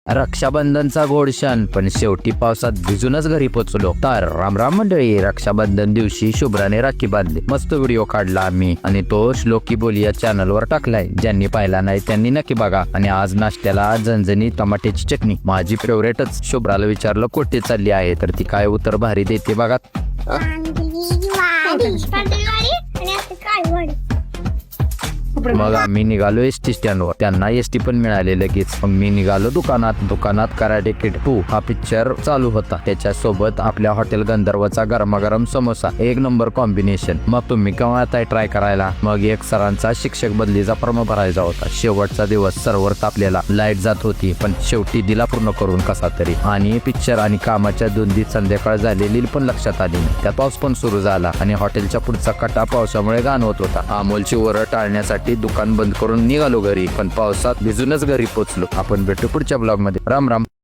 रक्षाबंधनचा गोड क्षण, पण शेवटी पावसात भिजूनच घरी पोचलो. तर रामराम मंडळी, रक्षाबंधन दिवशी शुभ्राने राखी बांधली. मस्त व्हिडिओ काढला आम्ही आणि तो श्लोकी बोली या चॅनलवर टाकलाय. ज्यांनी पाहिला नाही त्यांनी नक्की बघा. आणि आज नाश्त्याला झणझणी टमाट्याची चटणी, माझी फेवरेटच. शुभ्राला विचारलं कुठे चालली आहे, तर ती काय उत्तर भारी देते बघा. मग आम्ही निघालो एसटी स्टँडवर. त्यांना एसटी पण मिळाले लगेच. मग मी निघालो दुकानात कराटे किड 2 हा पिक्चर चालू होता. त्याच्या सोबत आपल्या हॉटेल गंधर्वचा गरमागरम समोसा, एक नंबर कॉम्बिनेशन. मग तुम्ही केव्हा आता ट्राय करायला. मग एक सरांचा शिक्षक बदलीचा फॉर्म भरायचा होता. शेवटचा दिवस, सर्व्हर तापलेला, लाईट जात होती, पण शेवटी दिला पूर्ण करून कसा तरी. आणि पिक्चर आणि कामाच्या धुंदीत संध्याकाळ झालेली पण लक्षात आली नाही. त्यात पाऊस पण सुरू झाला आणि हॉटेलच्या पुढचा कटा पावसामुळे घाण होत होता. अमोलची ओरड टाळण्यासाठी दुकान बंद करून निघालो घरी, पण पावसात भिजूनच घरी पोहोचलो. आपण भेटू पुढच्या ब्लॉग मध्ये. राम राम.